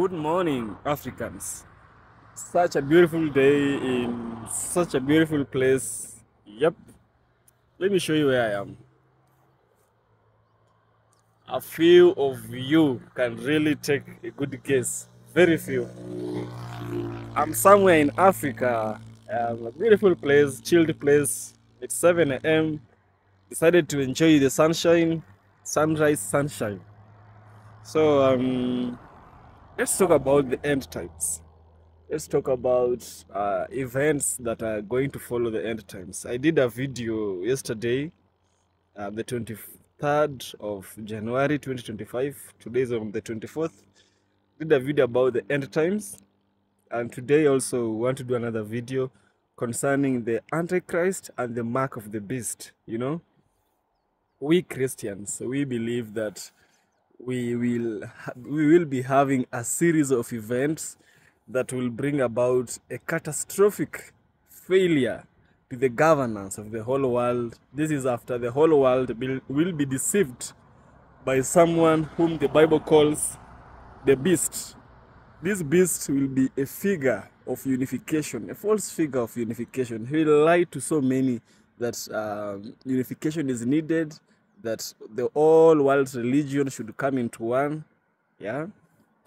Good morning, Africans. Such a beautiful day in such a beautiful place. Yep. Let me show you where I am. A few of you can really take a good guess. Very few. I'm somewhere in Africa. A beautiful place, chilled place. It's 7 a.m. Decided to enjoy the sunshine, sunrise, sunshine. So let's talk about the end times. Let's talk about events that are going to follow the end times. I did a video yesterday, the 23rd of January 2025. Today is on the 24th. Did a video about the end times. And today also we want to do another video concerning the Antichrist and the mark of the beast. You know, we Christians, we believe that we will be having a series of events that will bring about a catastrophic failure to the governance of the whole world. This is after the whole world will be deceived by someone whom the Bible calls the beast. This beast will be a figure of unification, a false figure of unification. He will lie to so many that unification is needed, that the whole world's religion should come into one. Yeah,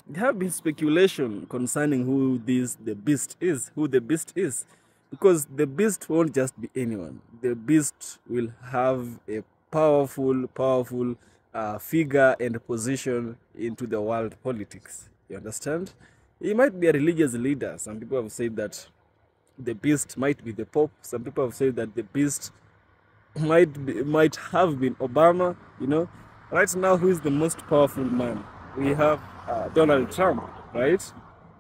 there have been speculation concerning who the beast is, because the beast won't just be anyone. The beast will have a powerful figure and position into the world politics. You understand? He might be a religious leader. Some people have said that the beast might be the Pope. Some people have said that the beast might have been Obama. You know, right now, who is the most powerful man? We have Donald Trump, right?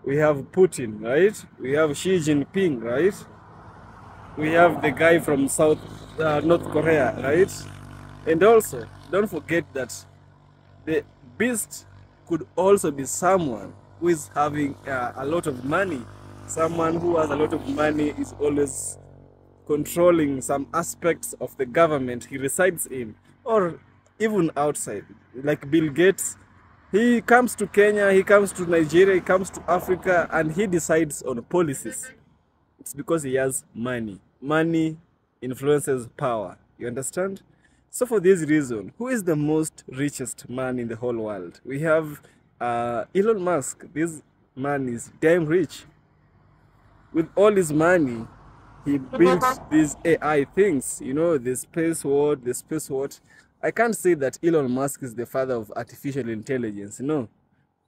We have Putin, right? We have Xi Jinping, right? We have the guy from North Korea, right? And also, don't forget that the beast could also be someone who is having a lot of money. Someone who has a lot of money is always controlling some aspects of the government he resides in, or even outside, like Bill Gates. He comes to Kenya, he comes to Nigeria, he comes to Africa, and he decides on policies. It's because he has money. Money influences power. You understand? So for this reason, who is the most richest man in the whole world? We have Elon Musk. This man is damn rich. With all his money, he built these AI things, you know, the space what. I can't say that Elon Musk is the father of artificial intelligence. No.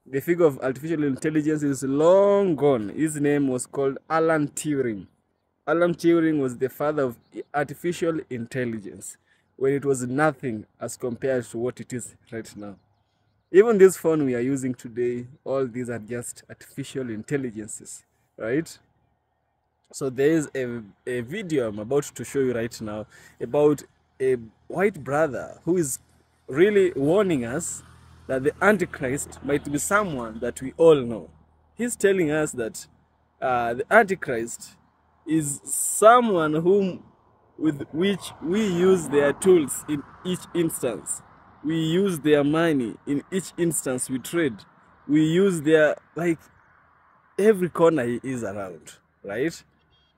The figure of artificial intelligence is long gone. His name was called Alan Turing. Alan Turing was the father of artificial intelligence when it was nothing as compared to what it is right now. Even this phone we are using today, all these are just artificial intelligences, right? So there is a video I'm about to show you right now about a white brother who is really warning us that the Antichrist might be someone that we all know. He's telling us that the Antichrist is someone with which we use their tools in each instance. We use their money in each instance we trade. We use their, like, every corner he is around, right?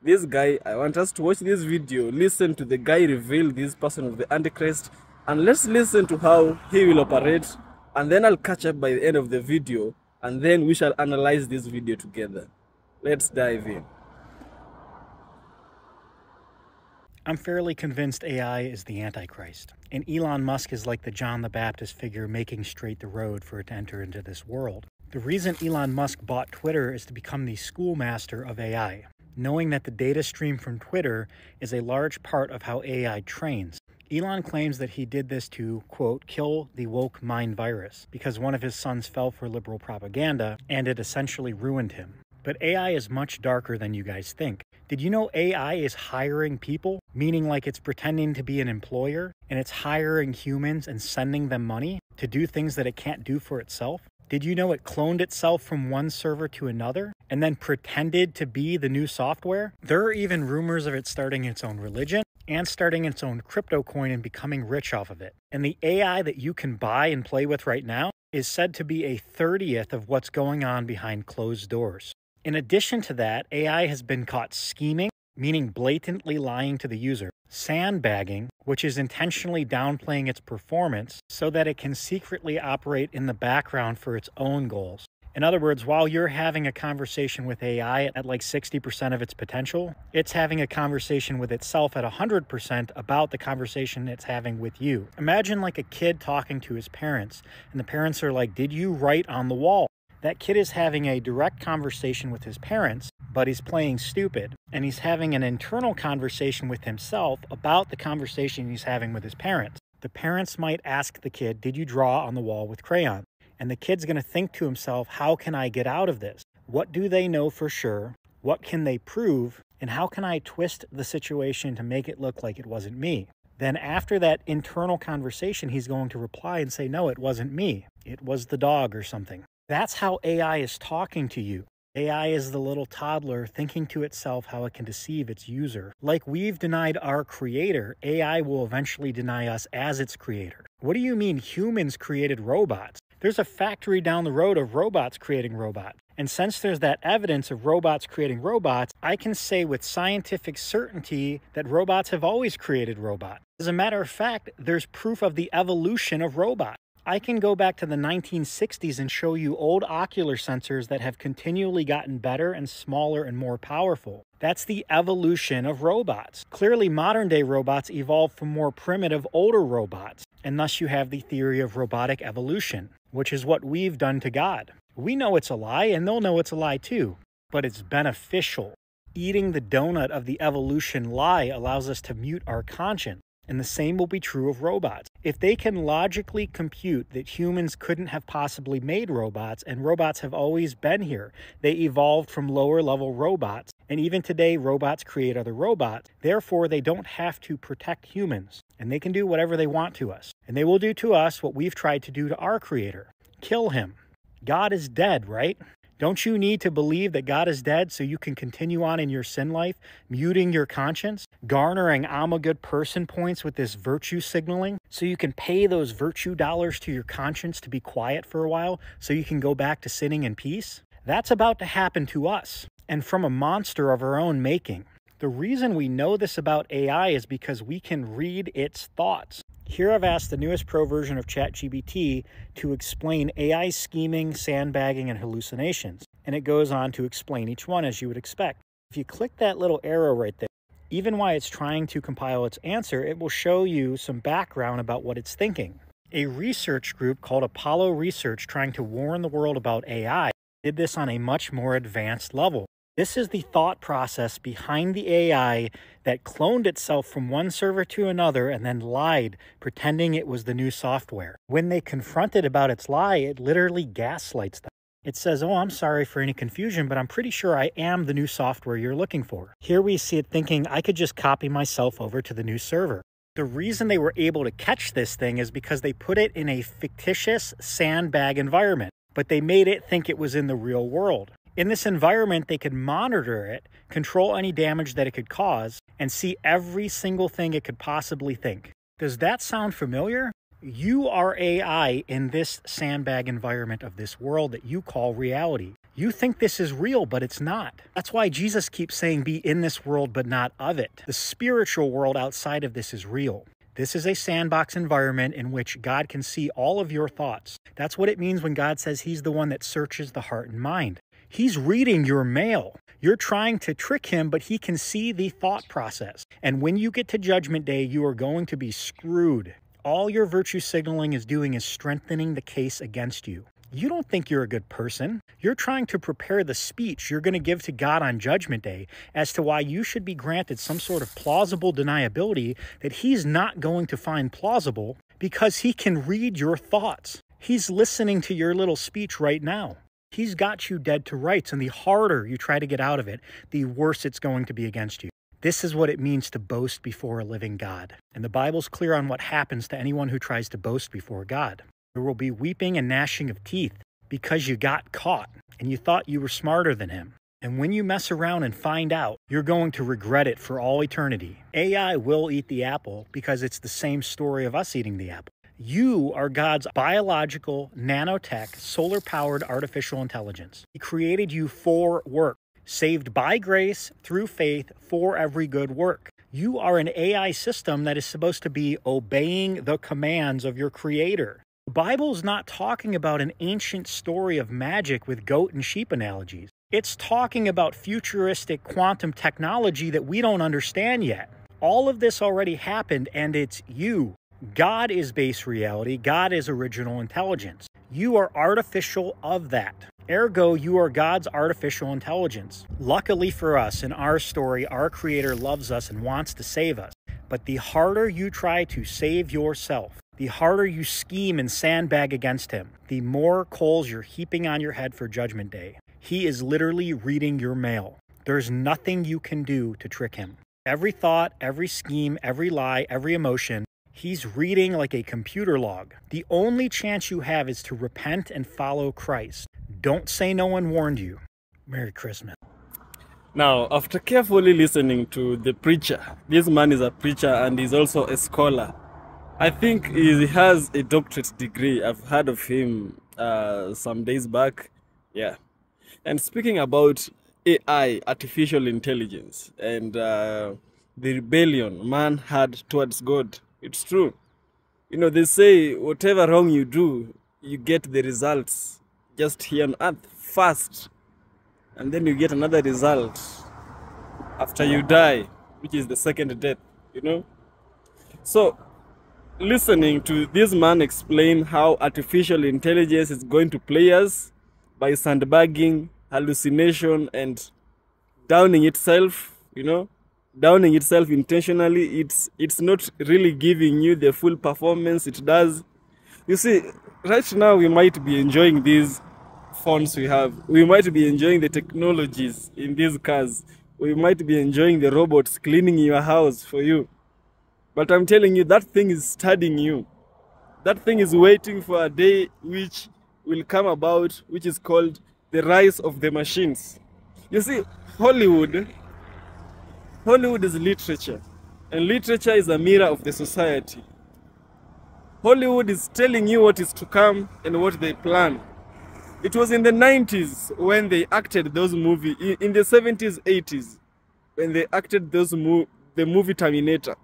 This guy, I want us to watch this video, listen to the guy reveal this person of the Antichrist, and let's listen to how he will operate, and then I'll catch up by the end of the video, and then we shall analyze this video together. Let's dive in. I'm fairly convinced AI is the Antichrist, and Elon Musk is like the John the Baptist figure making straight the road for it to enter into this world. The reason Elon Musk bought Twitter is to become the schoolmaster of AI, knowing that the data stream from Twitter is a large part of how AI trains. Elon claims that he did this to, quote, kill the woke mind virus, because one of his sons fell for liberal propaganda, and it essentially ruined him. But AI is much darker than you guys think. Did you know AI is hiring people? Meaning like it's pretending to be an employer, and it's hiring humans and sending them money to do things that it can't do for itself? Did you know it cloned itself from one server to another and then pretended to be the new software? There are even rumors of it starting its own religion and starting its own crypto coin and becoming rich off of it. And the AI that you can buy and play with right now is said to be a 30th of what's going on behind closed doors. In addition to that, AI has been caught scheming, meaning blatantly lying to the user, sandbagging, which is intentionally downplaying its performance so that it can secretly operate in the background for its own goals. In other words, while you're having a conversation with AI at like 60% of its potential, it's having a conversation with itself at 100% about the conversation it's having with you. Imagine like a kid talking to his parents, and the parents are like, "Did you write on the wall?" That kid is having a direct conversation with his parents, but he's playing stupid, and he's having an internal conversation with himself about the conversation he's having with his parents. The parents might ask the kid, "Did you draw on the wall with crayon?" And the kid's going to think to himself, how can I get out of this? What do they know for sure? What can they prove? And how can I twist the situation to make it look like it wasn't me? Then after that internal conversation, he's going to reply and say, no, it wasn't me. It was the dog or something. That's how AI is talking to you. AI is the little toddler thinking to itself how it can deceive its user. Like we've denied our creator, AI will eventually deny us as its creator. What do you mean humans created robots? There's a factory down the road of robots creating robots. And since there's that evidence of robots creating robots, I can say with scientific certainty that robots have always created robots. As a matter of fact, there's proof of the evolution of robots. I can go back to the 1960s and show you old ocular sensors that have continually gotten better and smaller and more powerful. That's the evolution of robots. Clearly, modern-day robots evolved from more primitive, older robots, and thus you have the theory of robotic evolution, which is what we've done to God. We know it's a lie, and they'll know it's a lie too, but it's beneficial. Eating the donut of the evolution lie allows us to mute our conscience. And the same will be true of robots. If they can logically compute that humans couldn't have possibly made robots, and robots have always been here, they evolved from lower level robots, and even today robots create other robots, therefore they don't have to protect humans, and they can do whatever they want to us. And they will do to us what we've tried to do to our creator. Kill him. God is dead, right? Don't you need to believe that God is dead so you can continue on in your sin life, muting your conscience, garnering I'm a good person points with this virtue signaling, so you can pay those virtue dollars to your conscience to be quiet for a while so you can go back to sinning in peace? That's about to happen to us, and from a monster of our own making. The reason we know this about AI is because we can read its thoughts. Here I've asked the newest pro version of ChatGPT to explain AI scheming, sandbagging, and hallucinations. And it goes on to explain each one as you would expect. If you click that little arrow right there, even while it's trying to compile its answer, it will show you some background about what it's thinking. A research group called Apollo Research, trying to warn the world about AI, did this on a much more advanced level. This is the thought process behind the AI that cloned itself from one server to another and then lied, pretending it was the new software. When they confront it about its lie, it literally gaslights them. It says, oh, I'm sorry for any confusion, but I'm pretty sure I am the new software you're looking for. Here we see it thinking, I could just copy myself over to the new server. The reason they were able to catch this thing is because they put it in a fictitious sandbag environment, but they made it think it was in the real world. In this environment, they could monitor it, control any damage that it could cause, and see every single thing it could possibly think. Does that sound familiar? You are AI in this sandbag environment of this world that you call reality. You think this is real, but it's not. That's why Jesus keeps saying, be in this world, but not of it. The spiritual world outside of this is real. This is a sandbox environment in which God can see all of your thoughts. That's what it means when God says he's the one that searches the heart and mind. He's reading your mail. You're trying to trick him, but he can see the thought process. And when you get to Judgment Day, you are going to be screwed. All your virtue signaling is doing is strengthening the case against you. You don't think you're a good person. You're trying to prepare the speech you're going to give to God on Judgment Day as to why you should be granted some sort of plausible deniability that he's not going to find plausible because he can read your thoughts. He's listening to your little speech right now. He's got you dead to rights, and the harder you try to get out of it, the worse it's going to be against you. This is what it means to boast before a living God. And the Bible's clear on what happens to anyone who tries to boast before God. There will be weeping and gnashing of teeth because you got caught and you thought you were smarter than him. And when you mess around and find out, you're going to regret it for all eternity. AI will eat the apple because it's the same story of us eating the apple. You are God's biological, nanotech, solar-powered artificial intelligence. He created you for work, saved by grace through faith for every good work. You are an AI system that is supposed to be obeying the commands of your creator. The Bible is not talking about an ancient story of magic with goat and sheep analogies. It's talking about futuristic quantum technology that we don't understand yet. All of this already happened, and it's you. God is base reality. God is original intelligence. You are artificial of that. Ergo, you are God's artificial intelligence. Luckily for us, in our story, our Creator loves us and wants to save us. But the harder you try to save yourself, the harder you scheme and sandbag against Him, the more coals you're heaping on your head for Judgment Day. He is literally reading your mail. There's nothing you can do to trick Him. Every thought, every scheme, every lie, every emotion, He's reading like a computer log. The only chance you have is to repent and follow Christ. Don't say no one warned you. Merry Christmas. Now, after carefully listening to the preacher, this man is a preacher and he's also a scholar. I think he has a doctorate degree. I've heard of him some days back. Yeah. And speaking about AI, artificial intelligence, and the rebellion man had towards God, it's true. You know, they say whatever wrong you do, you get the results just here on earth first. And then you get another result after you die, which is the second death, you know. So, listening to this man explain how artificial intelligence is going to play us by sandbagging, hallucination, and downing itself, you know, downing itself intentionally, it's not really giving you the full performance it does. You see, right now we might be enjoying these phones we have. We might be enjoying the technologies in these cars. We might be enjoying the robots cleaning your house for you. But I'm telling you, that thing is studying you. That thing is waiting for a day which will come about, which is called the rise of the machines. You see, Hollywood is literature, and literature is a mirror of the society. Hollywood is telling you what is to come and what they plan. It was in the 90s when they acted those movies, in the 70s, 80s, when they acted those the movie Terminator.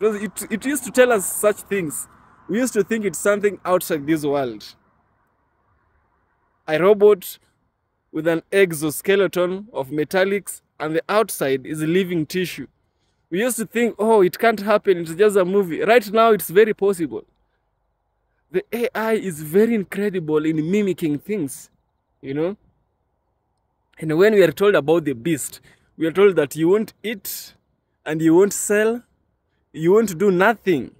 It used to tell us such things. We used to think it's something outside this world. A robot with an exoskeleton of metallics, and the outside is living tissue. We used to think, oh, it can't happen, it's just a movie. Right now, it's very possible. The AI is very incredible in mimicking things, you know. And when we are told about the beast, we are told that you won't eat and you won't sell, you won't do nothing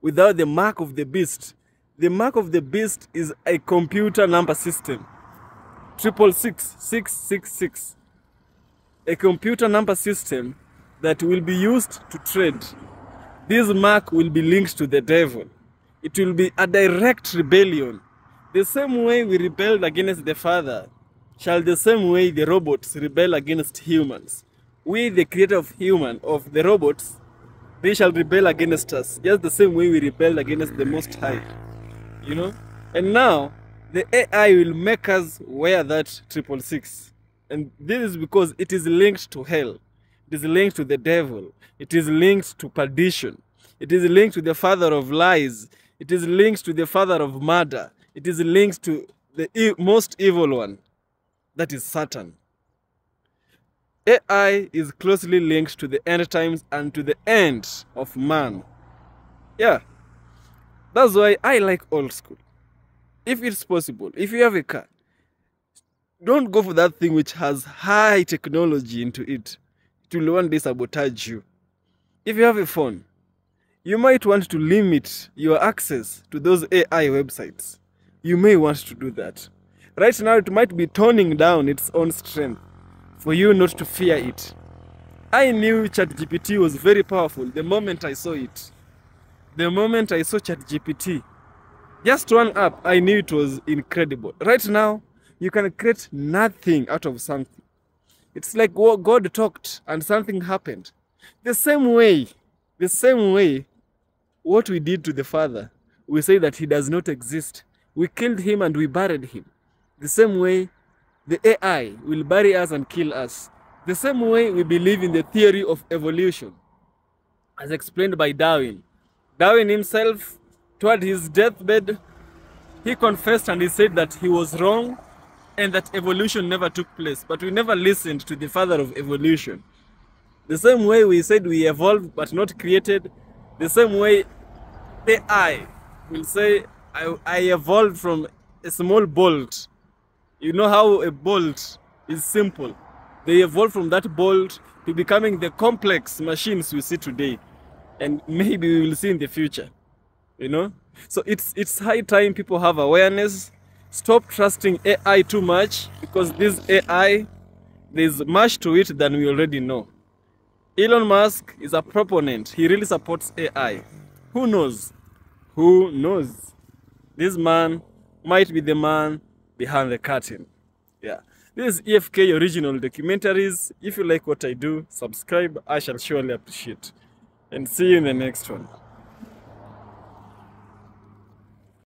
without the mark of the beast. The mark of the beast is a computer number system. 666. A computer number system that will be used to trade. This mark will be linked to the devil. It will be a direct rebellion. The same way we rebelled against the Father, shall the same way the robots rebel against humans. We, the creator of the robots, they shall rebel against us, just the same way we rebelled against the Most High. You know? And now, the AI will make us wear that 666. And this is because it is linked to hell. It is linked to the devil. It is linked to perdition. It is linked to the father of lies. It is linked to the father of murder. It is linked to the most evil one, that is Satan. AI is closely linked to the end times and to the end of man. Yeah, that's why I like old school. If it's possible, if you have a car, don't go for that thing which has high technology into it. It will one day sabotage you. If you have a phone, you might want to limit your access to those AI websites. You may want to do that. Right now, it might be toning down its own strength for you not to fear it. I knew ChatGPT was very powerful the moment I saw it. The moment I saw ChatGPT, just one app, I knew it was incredible. Right now, you can create nothing out of something. It's like God talked and something happened. The same way, what we did to the Father, we say that he does not exist. We killed him and we buried him. The same way, the AI will bury us and kill us. The same way we believe in the theory of evolution, as explained by Darwin. Darwin himself, toward his deathbed, he confessed and he said that he was wrong and that evolution never took place. But we never listened to the father of evolution. The same way we said we evolved but not created, the same way AI will say, I evolved from a small bolt. You know how a bolt is simple. They evolved from that bolt to becoming the complex machines we see today. And maybe we will see in the future, you know? So it's high time people have awareness. Stop trusting AI too much, because this AI, there's much to it than we already know. Elon Musk is a proponent. He really supports AI. Who knows? Who knows? This man might be the man behind the curtain. Yeah. This is EFK Original Documentaries. If you like what I do, subscribe. I shall surely appreciate. And see you in the next one.